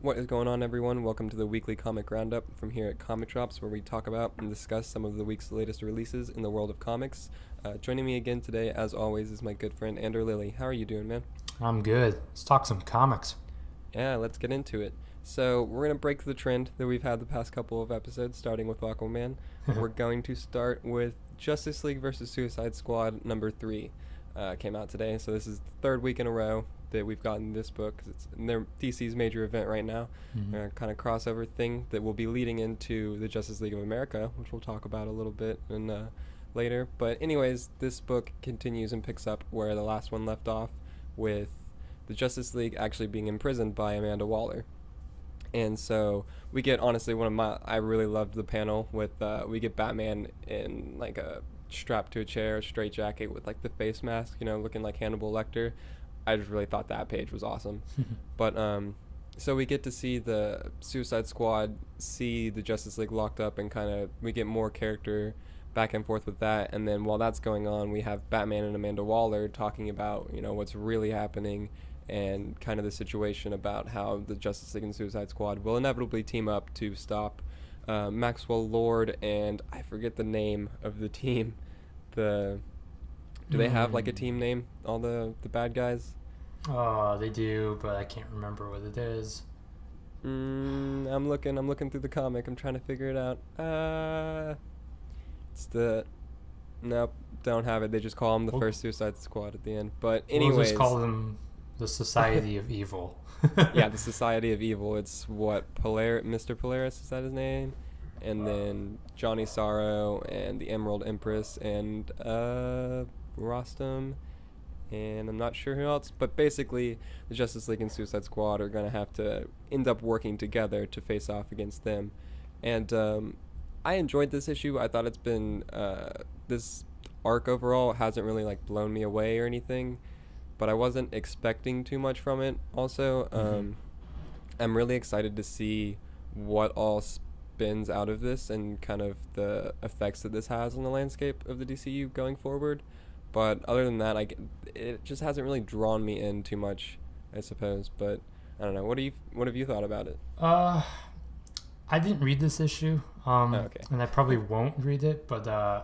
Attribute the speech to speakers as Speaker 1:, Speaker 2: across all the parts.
Speaker 1: What is going on, everyone? Welcome to the weekly comic roundup from here at Comic Drops, where we talk about and discuss some of the week's latest releases in the world of comics. Joining me again today, as always, is my good friend Andrew Lilly. How are you doing, man?
Speaker 2: I'm good. Let's talk some comics.
Speaker 1: Yeah, let's get into it. So we're going to break the trend that we've had the past couple of episodes, starting with Aquaman. We're going to start with Justice League versus Suicide Squad number 3. Came out today, so this is the third week in a row that we've gotten this book, because it's their DC's major event right now. Kind of crossover thing that will be leading into the Justice League of America, which we'll talk about a little bit later. But anyways, this book continues and picks up where the last one left off, with the Justice League actually being imprisoned by Amanda Waller. And so we get, honestly, I really loved the panel with, we get Batman in like a strapped to a chair, a straight jacket with like the face mask, looking like Hannibal Lecter. I just really thought that page was awesome. But so we get to see the Suicide Squad see the Justice League locked up, and kind of we get more character back and forth with that. And then while that's going on, we have Batman and Amanda Waller talking about what's really happening, and kind of the situation about how the Justice League and Suicide Squad will inevitably team up to stop Maxwell Lord, and I forget the name of the team. Do they have like a team name, all the bad guys?
Speaker 2: Oh, they do, but I can't remember what it is.
Speaker 1: I'm looking through the comic. I'm trying to figure it out. Nope, don't have it. They just call them the first Suicide Squad at the end. But anyways,
Speaker 2: we'll just call them the Society of Evil.
Speaker 1: Yeah, the Society of Evil. It's what, Mr. Polaris, is that his name? And then Johnny Sorrow and the Emerald Empress and Rostam, and I'm not sure who else, but basically the Justice League and Suicide Squad are going to have to end up working together to face off against them. And I enjoyed this issue. I thought it's been this arc overall hasn't really like blown me away or anything, but I wasn't expecting too much from it. Also, I'm really excited to see what all spins out of this and kind of the effects that this has on the landscape of the DCU going forward. But other than that, it just hasn't really drawn me in too much, I suppose. But I don't know. What have you thought about it?
Speaker 2: I didn't read this issue,
Speaker 1: okay.
Speaker 2: And I probably won't read it. But I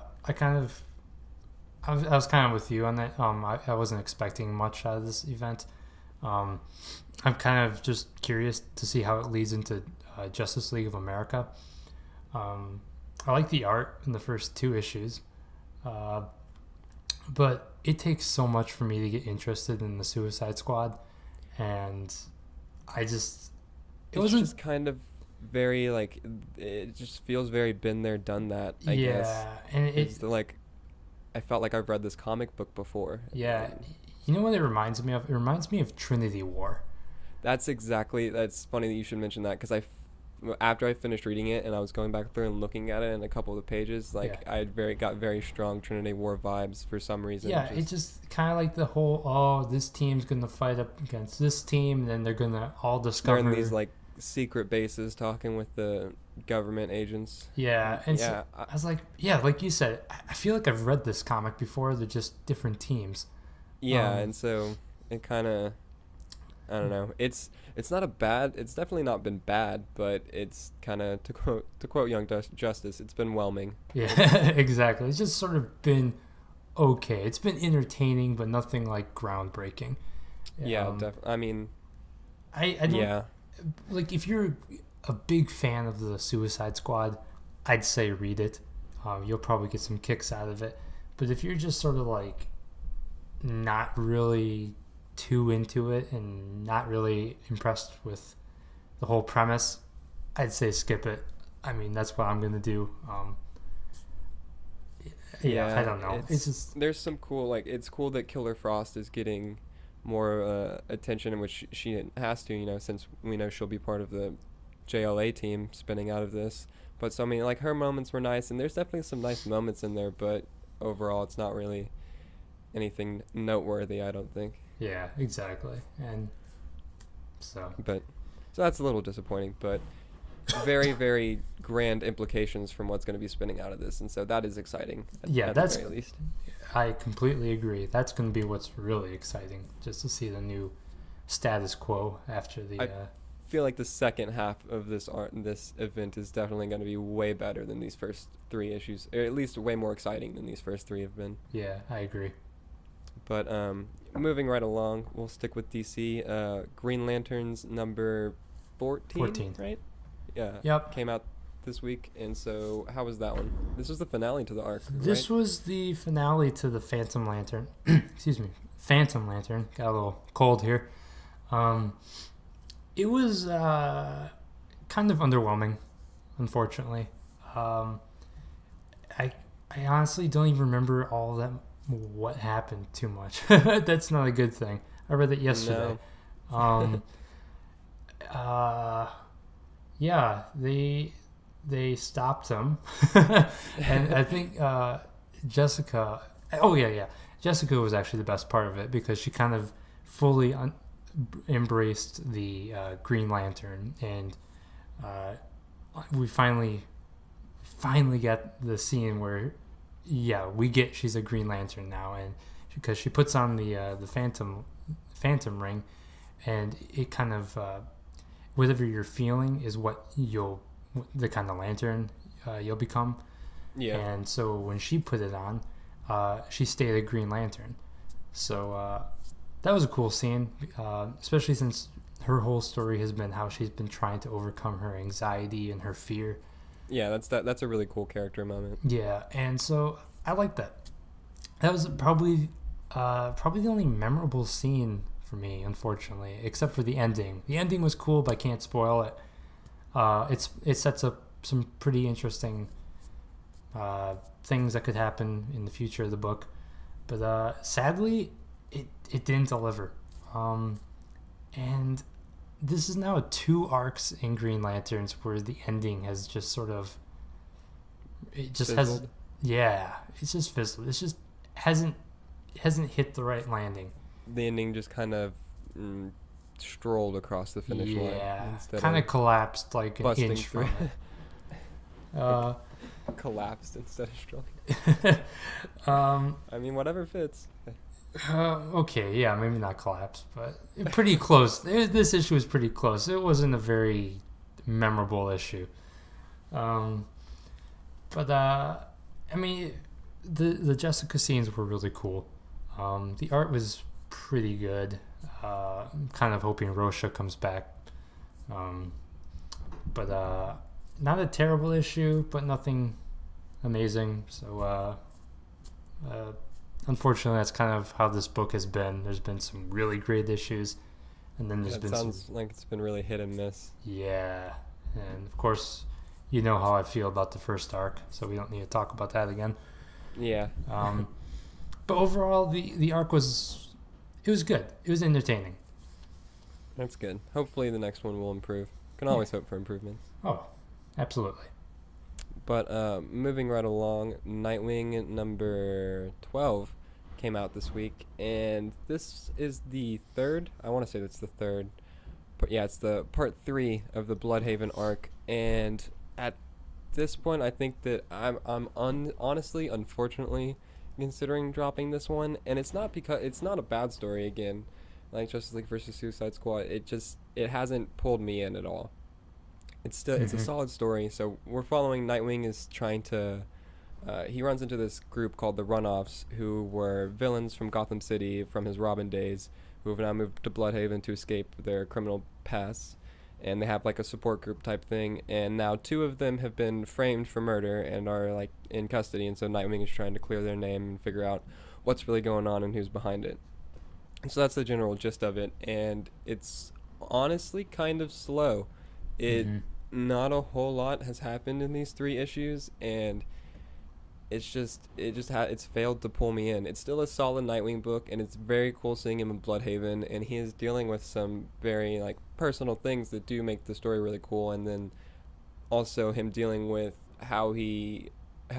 Speaker 2: was kind of with you on that. I wasn't expecting much out of this event. I'm kind of just curious to see how it leads into Justice League of America. I like the art in the first 2 issues. But it takes so much for me to get interested in the Suicide Squad, and
Speaker 1: it's just kind of very like, it just feels very been there, done that. I guess.
Speaker 2: Yeah, and
Speaker 1: I felt like I've read this comic book before.
Speaker 2: Yeah, you know what it reminds me of? It reminds me of Trinity War.
Speaker 1: That's funny that you should mention that, because after I finished reading it and I was going back through and looking at it in a couple of the pages, I got very strong Trinity War vibes for some reason.
Speaker 2: Yeah, it's just kind of like the whole, this team's going to fight up against this team, and then they're going to all discover...
Speaker 1: They're in these like secret bases talking with the government agents.
Speaker 2: Yeah, and yeah, so I was like, like you said, I feel like I've read this comic before. They're just different teams.
Speaker 1: Yeah, and so it kind of... I don't know. It's definitely not been bad, but it's kind of, to quote Young Justice, it's been whelming.
Speaker 2: Yeah, exactly. It's just sort of been okay. It's been entertaining, but nothing like groundbreaking.
Speaker 1: Yeah, definitely. I mean,
Speaker 2: I don't, like, if you're a big fan of the Suicide Squad, I'd say read it. You'll probably get some kicks out of it. But if you're just sort of like not really too into it and not really impressed with the whole premise, I'd say skip it. I mean, that's what I'm gonna do. I don't know. It's just,
Speaker 1: there's some cool, like, it's cool that Killer Frost is getting more attention, in which she has to, since we know she'll be part of the JLA team spinning out of this. But so I mean, like, her moments were nice, and there's definitely some nice moments in there, but overall it's not really anything noteworthy, I don't think.
Speaker 2: Yeah, exactly. And so
Speaker 1: that's a little disappointing, but very, very grand implications from what's going to be spinning out of this, and so that is exciting. At the very least.
Speaker 2: I completely agree. That's going to be what's really exciting, just to see the new status quo after the
Speaker 1: feel like the second half of this event is definitely going to be way better than these first 3 issues, or at least way more exciting than these first 3 have been.
Speaker 2: Yeah, I agree.
Speaker 1: But moving right along, we'll stick with DC. Green Lanterns number 14, right? Yeah.
Speaker 2: Yep.
Speaker 1: Came out this week, and so how was that one? This was the finale to the arc.
Speaker 2: This
Speaker 1: right?
Speaker 2: was the finale to the Phantom Lantern. Excuse me, Phantom Lantern. Got a little cold here. It was kind of underwhelming, unfortunately. I honestly don't even remember all that what happened too much. That's not a good thing. I read it yesterday.
Speaker 1: No.
Speaker 2: Yeah, they stopped him, and I think Jessica. Oh yeah. Jessica was actually the best part of it because she kind of fully embraced the Green Lantern, and we finally got the scene where we get she's a Green Lantern now, and because she puts on the Phantom ring, and it kind of whatever you're feeling is what the kind of lantern you'll become.
Speaker 1: Yeah.
Speaker 2: And so when she put it on, she stayed a Green Lantern. So that was a cool scene, especially since her whole story has been how she's been trying to overcome her anxiety and her fear.
Speaker 1: Yeah, that's a really cool character moment.
Speaker 2: Yeah, and so I like that. That was probably the only memorable scene for me, unfortunately, except for the ending. The ending was cool, but I can't spoil it. It sets up some pretty interesting things that could happen in the future of the book, but sadly, it didn't deliver. And this is now 2 arcs in Green Lanterns where the ending has just sort of it's just fizzled. It just hasn't hit the right landing.
Speaker 1: The ending just kind of strolled across the finish line.
Speaker 2: Yeah, kind of collapsed like an inch from it.
Speaker 1: Collapsed instead of strolling. I mean, whatever fits.
Speaker 2: Okay, yeah, maybe not collapsed, but pretty close. This issue was pretty close. It wasn't a very memorable issue. But I mean, the Jessica scenes were really cool. The art was pretty good. I'm kind of hoping Rosha comes back. But not a terrible issue, but nothing amazing. So unfortunately, that's kind of how this book has been. There's been some really great issues, and then there's been
Speaker 1: sounds like it's been really hit and miss.
Speaker 2: Yeah, and of course, you know how I feel about the first arc, so we don't need to talk about that again.
Speaker 1: Yeah.
Speaker 2: But overall, the arc was good. It was entertaining.
Speaker 1: That's good. Hopefully, the next one will improve. Can always hope for improvements.
Speaker 2: Oh, absolutely.
Speaker 1: But moving right along, Nightwing number 12 came out this week, and this is the third. I want to say that's the third. But yeah, it's the part 3 of the Bloodhaven arc, and at this point, I think that I'm honestly, unfortunately, considering dropping this one, and it's not because it's not a bad story again, like Justice League versus Suicide Squad. It hasn't pulled me in at all. It's a solid story. So we're following Nightwing is trying to he runs into this group called the Runoffs, who were villains from Gotham City from his Robin days, who have now moved to Bloodhaven to escape their criminal past, and they have like a support group type thing, and now 2 of them have been framed for murder and are like in custody, and so Nightwing is trying to clear their name and figure out what's really going on and who's behind it. And so that's the general gist of it, and it's honestly kind of slow. Not a whole lot has happened in these 3 issues, and it's failed to pull me in. It's still a solid Nightwing book, and it's very cool seeing him in Bloodhaven, and he is dealing with some very like personal things that do make the story really cool, and then also him dealing with how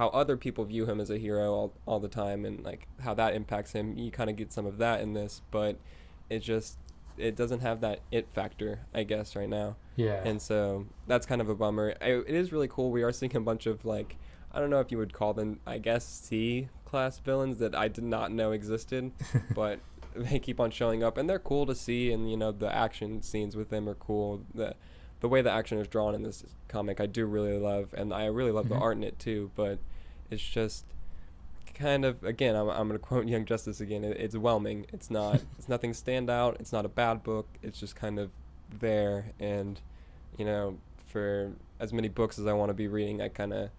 Speaker 1: other people view him as a hero all the time, and like how that impacts him. You kind of get some of that in this, but it doesn't have that it factor, I guess, right now.
Speaker 2: Yeah.
Speaker 1: And so that's kind of a bummer. It is really cool. We are seeing a bunch of like, I don't know if you would call them, I guess, C-class villains that I did not know existed, but they keep on showing up, and they're cool to see, and the action scenes with them are cool. The way the action is drawn in this comic I do really love, and I really love the art in it too, but it's just kind of, again, I'm going to quote Young Justice again, it's whelming. It's nothing stand out, it's not a bad book, it's just kind of there, and for as many books as I want to be reading, I kind of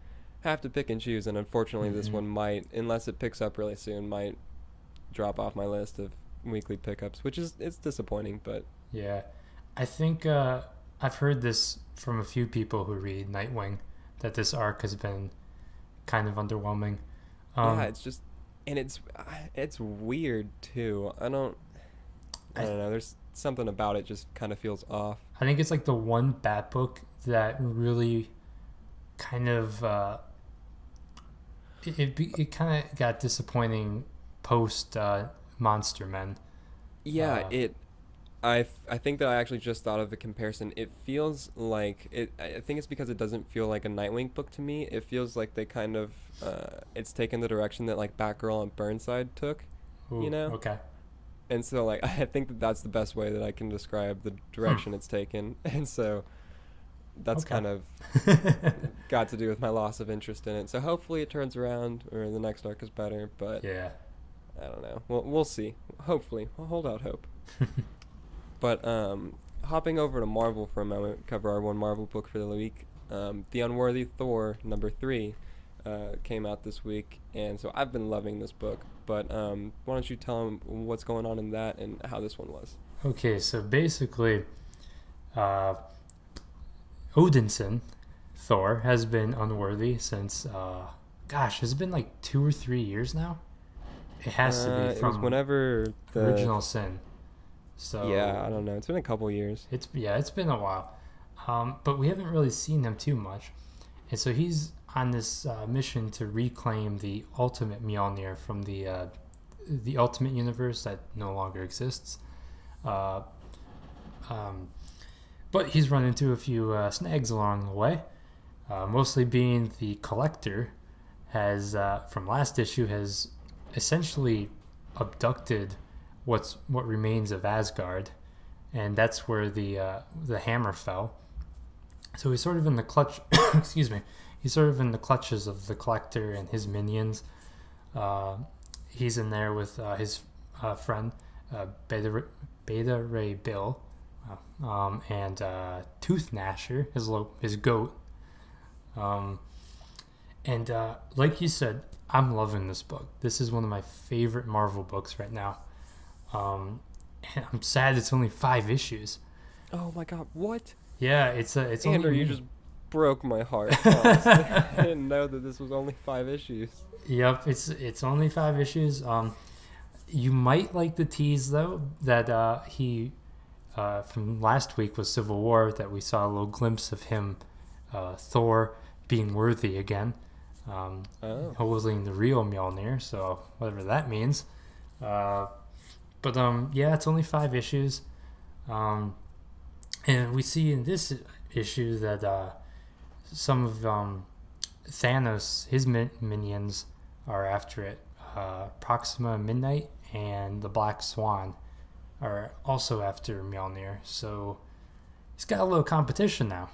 Speaker 1: have to pick and choose, and unfortunately this one might, unless it picks up really soon, might drop off my list of weekly pickups, which is, it's disappointing, but
Speaker 2: yeah. I think I've heard this from a few people who read Nightwing, that this arc has been kind of underwhelming.
Speaker 1: Yeah, it's just, and it's weird too. I don't know. There's something about it just kind of feels off.
Speaker 2: I think it's like the one Bat book that really kind of it kind of got disappointing post Monster Men.
Speaker 1: Yeah, I think that I actually just thought of the comparison. It feels like it. I think it's because it doesn't feel like a Nightwing book to me. It feels like they kind of it's taken the direction that like Batgirl and Burnside took.
Speaker 2: Ooh, okay.
Speaker 1: And so like I think that that's the best way that I can describe the direction it's taken. And so that's kind of got to do with my loss of interest in it. So hopefully it turns around or the next arc is better. But
Speaker 2: yeah,
Speaker 1: I don't know. We'll see. Hopefully, we'll hold out hope. But hopping over to Marvel for a moment, cover our one Marvel book for the week. The Unworthy Thor #3 came out this week, and so I've been loving this book. But why don't you tell them what's going on in that and how this one was?
Speaker 2: Okay, so basically, Odinson Thor has been unworthy since, has it been like 2 or 3 years now? It has to be from
Speaker 1: whenever the
Speaker 2: Original Sin. So
Speaker 1: yeah, I don't know. It's been a couple years.
Speaker 2: It's been a while, but we haven't really seen him too much, and so he's on this mission to reclaim the Ultimate Mjolnir from the Ultimate Universe that no longer exists. But he's run into a few snags along the way, mostly being the Collector has from last issue has essentially abducted what remains of Asgard, and that's where the hammer fell. So he's sort of in the clutch. Excuse me. He's sort of in the clutches of the Collector and his minions. He's in there with his friend Beta Ray Bill and Tooth Gnasher, his goat. And like you said, I'm loving this book. This is one of my favorite Marvel books right now. And I'm sad it's only 5 issues.
Speaker 1: Oh my god, what?
Speaker 2: Yeah, it's
Speaker 1: Andrew,
Speaker 2: only
Speaker 1: you just broke my heart. I didn't know that this was only 5 issues.
Speaker 2: Yep, it's only 5 issues. You might like the tease though that he from last week was Civil War, that we saw a little glimpse of him, Thor being worthy again, holding the real Mjolnir. So whatever that means. But yeah, it's only 5 issues, and we see in this issue that some of Thanos, his minions, are after it. Proxima Midnight and the Black Swan are also after Mjolnir, so he's got a little competition now.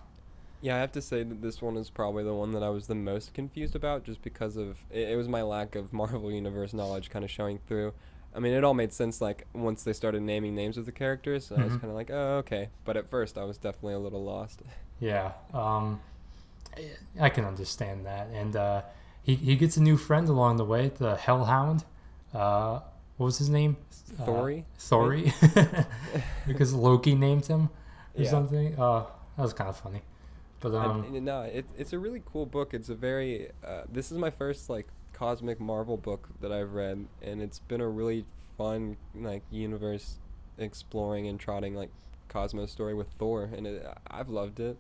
Speaker 1: Yeah, I have to say that this one is probably the one that I was the most confused about, just because of it was my lack of Marvel Universe knowledge kind of showing through. I mean, it all made sense, like, once they started naming names of the characters, so I was kind of like, oh, okay. But at first, I was definitely a little lost.
Speaker 2: Yeah, I can understand that. And he gets a new friend along the way, the Hellhound. What was his name?
Speaker 1: Thori?
Speaker 2: Because Loki named him or something. That was kind of funny. But
Speaker 1: it's a really cool book. It's a very this is my first like cosmic Marvel book that I've read, and it's been a really fun like universe exploring and trotting like cosmos story with Thor, and I've loved it.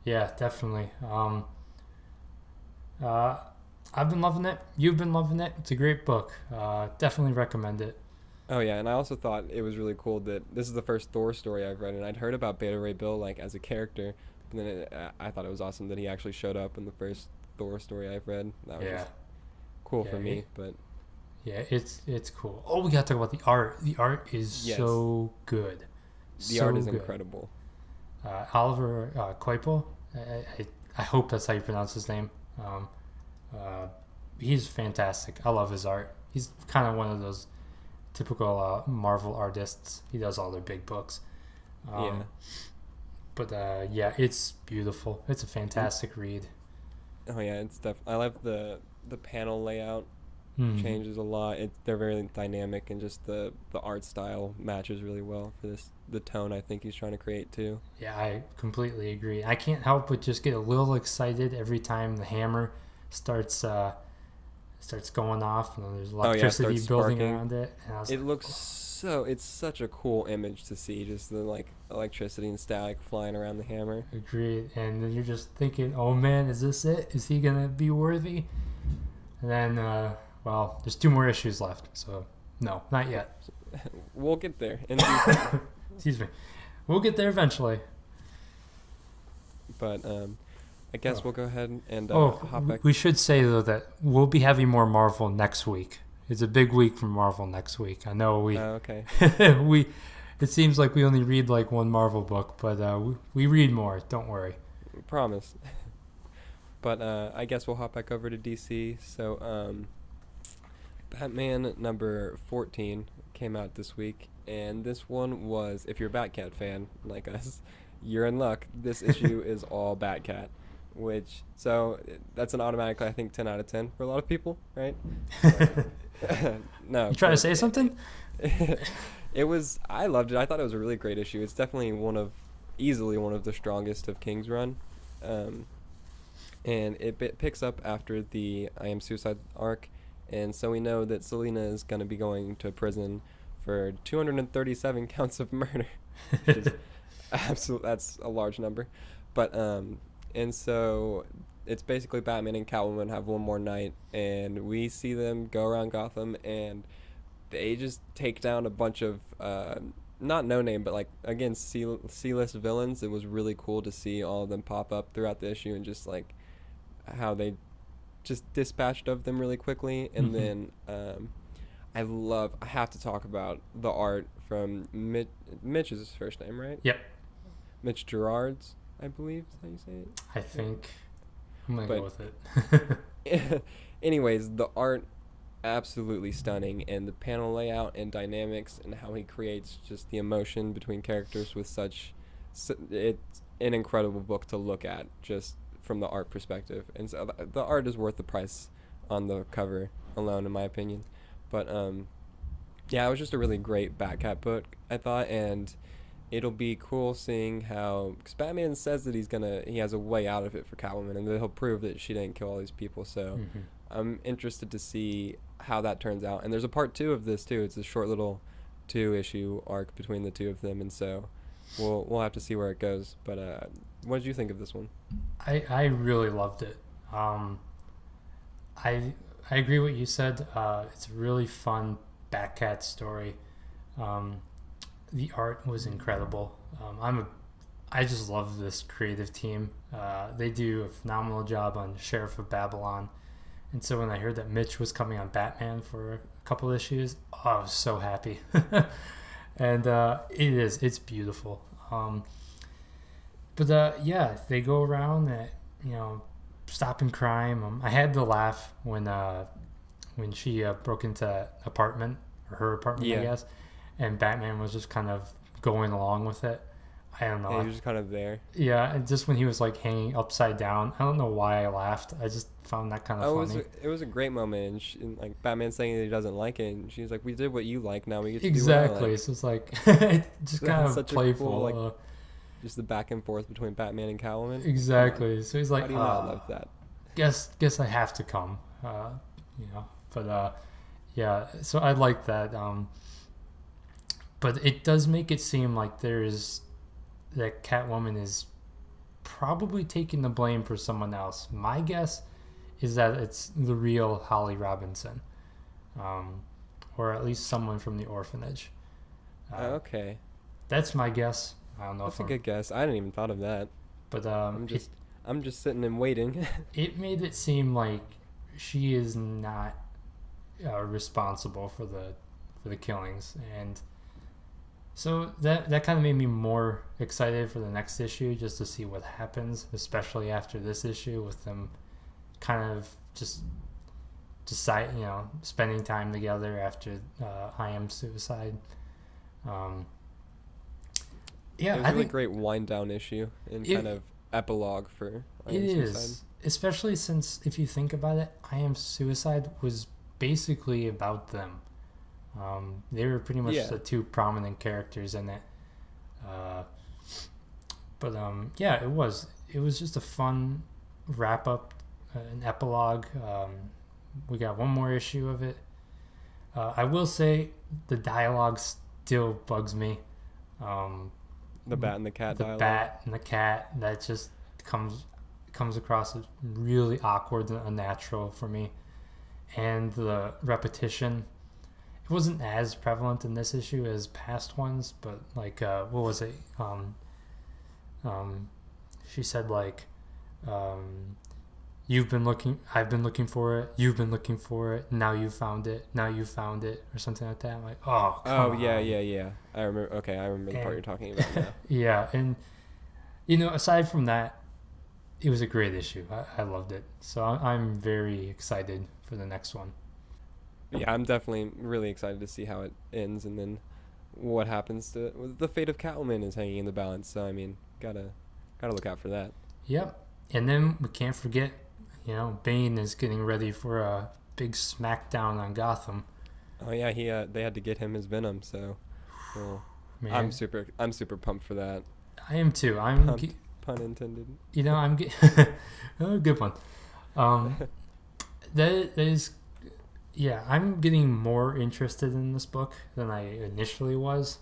Speaker 2: Yeah, definitely. I've been loving it. You've been loving it. It's a great book. Definitely recommend it.
Speaker 1: Oh yeah, and I also thought it was really cool that this is the first Thor story I've read, and I'd heard about Beta Ray Bill like as a character, but then I thought it was awesome that he actually showed up in the first Thor story I've read. That was just cool for me. But
Speaker 2: Yeah, it's cool. Oh, we gotta talk about the art. The art is so good.
Speaker 1: The art is incredible.
Speaker 2: Oliver Coipel, I hope that's how you pronounce his name. He's fantastic. I love his art. He's kind of one of those typical Marvel artists. He does all their big books. But it's beautiful. It's a fantastic read.
Speaker 1: Oh yeah, it's I love the panel layout. Changes a lot. They're very dynamic, and just the art style matches really well for the tone I think he's trying to create too.
Speaker 2: Yeah, I completely agree. I can't help but just get a little excited every time the hammer starts going off, and there's electricity building around it. And
Speaker 1: it's such a cool image to see, just the electricity and static flying around the hammer.
Speaker 2: Agreed. And then you're just thinking, oh man, is this it? Is he gonna be worthy? And then well, there's 2 more issues left, so no, not yet.
Speaker 1: We'll get there.
Speaker 2: Excuse me. We'll get there eventually.
Speaker 1: But I guess we'll go ahead and hop back.
Speaker 2: We should say, though, that we'll be having more Marvel next week. It's a big week for Marvel next week. I know we...
Speaker 1: okay.
Speaker 2: It seems like we only read like one Marvel book, but we read more. Don't worry.
Speaker 1: Promise. But I guess we'll hop back over to DC. So Batman number 14 came out this week, and this one was, if you're a Batcat fan like us, you're in luck. This issue is all Batcat, so that's an automatic, I think, 10 out of 10 for a lot of people, right? No.
Speaker 2: You trying to say something?
Speaker 1: I loved it. I thought it was a really great issue. It's definitely easily one of the strongest of King's run. And it picks up after the I Am Suicide arc. And so we know that Selina is going to be going to prison for 237 counts of murder. Which is that's a large number. But and so it's basically Batman and Catwoman have one more night, and we see them go around Gotham, and they just take down a bunch of not no name, but again C-list villains. It was really cool to see all of them pop up throughout the issue, and just how they just dispatched of them really quickly. And then I have to talk about the art from Mitch is his first name, right?
Speaker 2: Yep.
Speaker 1: Mitch Gerards, I believe is how you say it.
Speaker 2: I think I'm gonna go with
Speaker 1: it. Anyways, the art absolutely stunning, and the panel layout and dynamics and how he creates just the emotion between characters with it's an incredible book to look at just from the art perspective. And so the art is worth the price on the cover alone, in my opinion. But it was just a really great Batcat book, I thought, and it'll be cool seeing how, because Batman says that he has a way out of it for Catwoman, and that he'll prove that she didn't kill all these people. So I'm interested to see how that turns out. And there's a part 2 of this too. It's a short little 2-issue arc between the two of them, and so we'll have to see where it goes. But what did you think of this one?
Speaker 2: I really loved it. I agree with what you said. It's a really fun Batcat story. The art was incredible. I just love this creative team. They do a phenomenal job on Sheriff of Babylon. And so when I heard that Mitch was coming on Batman for a couple issues, I was so happy. And it's beautiful. But they go around stopping crime. I had to laugh when she broke into her apartment, I guess, and Batman was just kind of going along with it. I don't know.
Speaker 1: Yeah, he was just kind of there.
Speaker 2: Yeah, and just when he was hanging upside down, I don't know why I laughed. I just found that kind of funny.
Speaker 1: It was a great moment, and Batman saying that he doesn't like it, and she's like, "We did what you like. Now we get to do what I like."
Speaker 2: Exactly. So it's just kind of
Speaker 1: such
Speaker 2: playful.
Speaker 1: A cool, just the back and forth between Batman and Catwoman.
Speaker 2: Exactly. So he's like,
Speaker 1: "How do you not love that?"
Speaker 2: Guess I have to come. But so I like that. But it does make it seem like that Catwoman is probably taking the blame for someone else. My guess is that it's the real Holly Robinson, or at least someone from the orphanage.
Speaker 1: Okay,
Speaker 2: that's my guess. I don't know.
Speaker 1: That's a good guess. I hadn't even thought of that.
Speaker 2: But
Speaker 1: I'm just sitting and waiting.
Speaker 2: It made it seem like she is not responsible for the killings, and so that kind of made me more excited for the next issue, just to see what happens, especially after this issue with them kind of just decide, spending time together after I Am Suicide.
Speaker 1: Yeah, it was a really great wind down issue and kind of epilogue for I Am Suicide. It is,
Speaker 2: especially since if you think about it, I Am Suicide was basically about them. They were pretty much the two prominent characters in it. But it was just a fun wrap up, an epilogue. We got one more issue of it. I will say the dialogue still bugs me.
Speaker 1: The bat and the cat dialogue.
Speaker 2: The bat and the cat, that just comes across as really awkward and unnatural for me. And the repetition, it wasn't as prevalent in this issue as past ones, but like what was it? She said like, I've been looking for it, you've been looking for it, now you found it, or something like that. I'm like, oh, come on.
Speaker 1: Yeah. I remember the part you're talking about now.
Speaker 2: Yeah, and aside from that, it was a great issue. I loved it. So I'm very excited for the next one.
Speaker 1: Yeah, I'm definitely really excited to see how it ends, and then what happens to the fate of Catwoman is hanging in the balance. So I mean, gotta look out for that.
Speaker 2: Yep, and then we can't forget, Bane is getting ready for a big smackdown on Gotham.
Speaker 1: Oh yeah, they had to get him his Venom. So, I'm super pumped for that.
Speaker 2: I am too.
Speaker 1: Pun intended.
Speaker 2: I'm oh, good one. That is. Yeah, I'm getting more interested in this book than I initially was.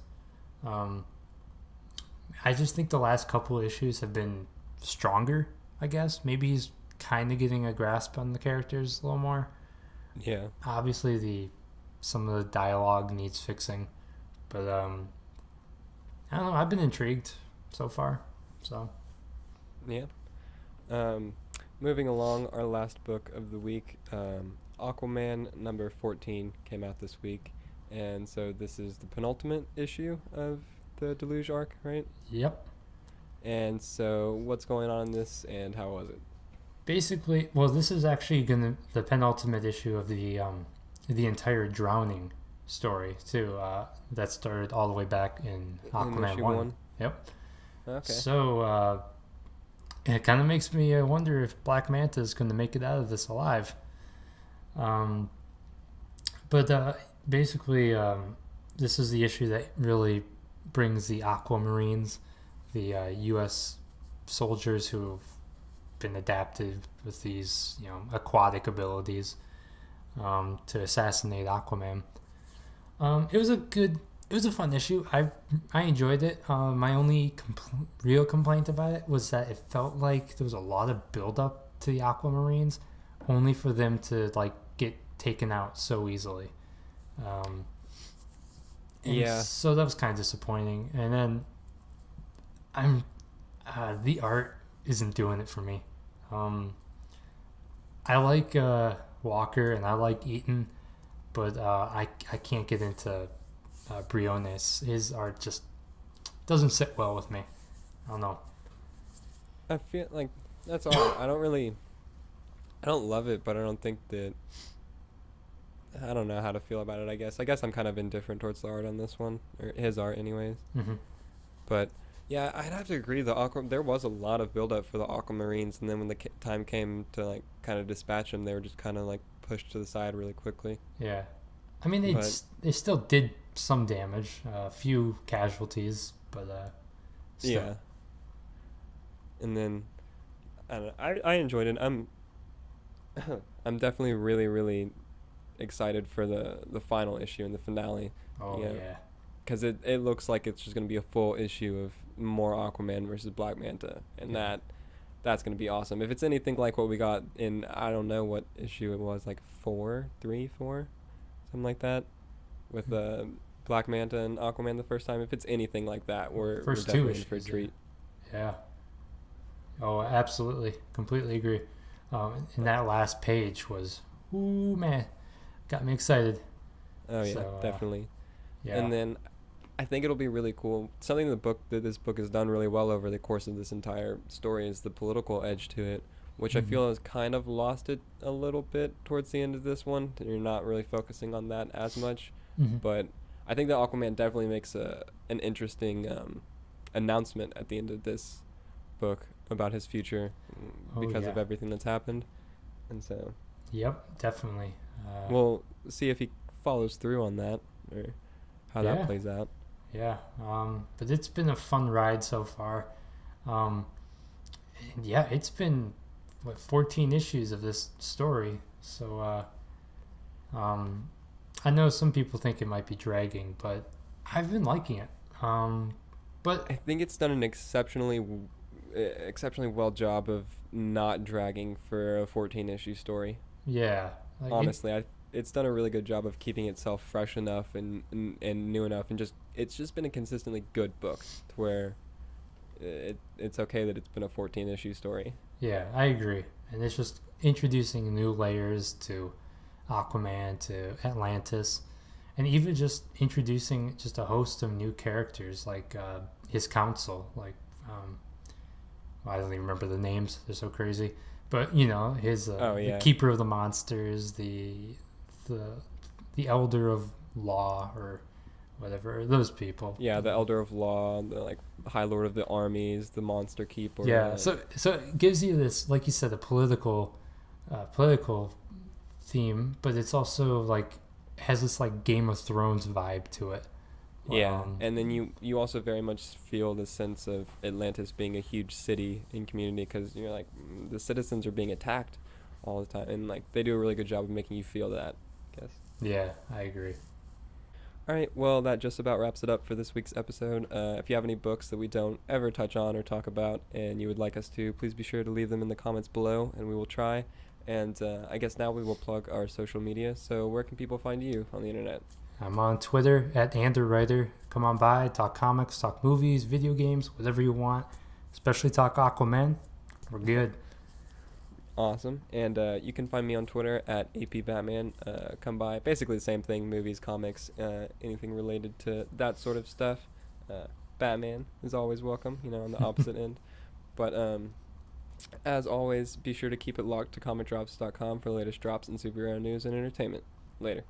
Speaker 2: I just think the last couple of issues have been stronger, I guess. Maybe he's kind of getting a grasp on the characters a little more.
Speaker 1: Yeah.
Speaker 2: Obviously, some of the dialogue needs fixing. But, I don't know. I've been intrigued so far. So.
Speaker 1: Yeah. Moving along, our last book of the week, Aquaman number 14 came out this week, and so this is the penultimate issue of the Deluge arc, right?
Speaker 2: Yep.
Speaker 1: And so what's going on in this, and how was it?
Speaker 2: Basically, this is actually the penultimate issue of the entire drowning story too. That started all the way back in Aquaman 1. Yep.
Speaker 1: Okay.
Speaker 2: So it kind of makes me wonder if Black Manta is going to make it out of this alive. But basically, this is the issue that really brings the Aquamarines, the U.S. soldiers who've been adapted with these, aquatic abilities, to assassinate Aquaman. It was a fun issue. I enjoyed it. My only real complaint about it was that it felt like there was a lot of build up to the Aquamarines, only for them to get taken out so easily. So that was kind of disappointing. And then the art isn't doing it for me. I like Walker and I like Eaton, but I can't get into Briones. His art just doesn't sit well with me. I don't know.
Speaker 1: I feel like that's all. I don't love it, but I don't think that. I don't know how to feel about it. I guess I'm kind of indifferent towards the art on this one, or his art, anyways.
Speaker 2: Mm-hmm.
Speaker 1: But yeah, I'd have to agree. There was a lot of build up for the Aquamarines, and then when the time came to kind of dispatch them, they were just kind of pushed to the side really quickly.
Speaker 2: Yeah, I mean they still did some damage, a few casualties, but still.
Speaker 1: Yeah. And then I enjoyed it. I'm definitely really, really excited for the final issue and the finale.
Speaker 2: Oh yeah.
Speaker 1: Because it looks like it's just going to be a full issue of more Aquaman versus Black Manta, and that's going to be awesome. If it's anything like what we got in, I don't know what issue it was, 4, something like that, with Black Manta and Aquaman the first time. If it's anything like that, we're definitely in for a treat.
Speaker 2: Yeah. Oh, absolutely. Completely agree. And that last page was, ooh, man. got me excited.
Speaker 1: Oh yeah, definitely.
Speaker 2: Yeah.
Speaker 1: And then I think it'll be really cool. Something that this book has done really well over the course of this entire story is the political edge to it, which I feel has kind of lost it a little bit towards the end of this one. You're not really focusing on that as much, but I think that Aquaman definitely makes an interesting announcement at the end of this book about his future because of everything that's happened, and so.
Speaker 2: Yep, definitely.
Speaker 1: We'll see if he follows through on that or how that plays out.
Speaker 2: Yeah, but it's been a fun ride so far. And yeah, it's been 14 issues of this story. So I know some people think it might be dragging, but I've been liking it. But
Speaker 1: I think it's done an exceptionally well job of not dragging for a 14 issue story.
Speaker 2: Yeah,
Speaker 1: honestly, it's done a really good job of keeping itself fresh enough and new enough, and it's just been a consistently good book to where it's okay that it's been a 14 issue story.
Speaker 2: Yeah, I agree. And it's just introducing new layers to Aquaman, to Atlantis, and even just introducing just a host of new characters like his council, like I don't even remember the names, they're so crazy, but his the keeper of the monsters, the elder of law or whatever, those people.
Speaker 1: Yeah, the elder of law, the like high lord of the armies, the monster keeper.
Speaker 2: Yeah, so it gives you this, like you said, a political theme, but it's also like has this like Game of Thrones vibe to it.
Speaker 1: Yeah, and then you also very much feel the sense of Atlantis being a huge city and community, because you're like the citizens are being attacked all the time, and like they do a really good job of making you feel that, I guess.
Speaker 2: Yeah, I agree.
Speaker 1: All right, well, that just about wraps it up for this week's episode. If you have any books that we don't ever touch on or talk about and you would like us to, please be sure to leave them in the comments below, and we will try. And I guess now we will plug our social media. So where can people find you on the internet?
Speaker 2: I'm on Twitter @AnderWriter. Come on by, talk comics, talk movies, video games, whatever you want. Especially talk Aquaman. We're good.
Speaker 1: Awesome. And you can find me on Twitter @APBatman. Come by. Basically the same thing, movies, comics, anything related to that sort of stuff. Batman is always welcome, on the opposite end. But as always, be sure to keep it locked to comicdrops.com for the latest drops in superhero news and entertainment. Later.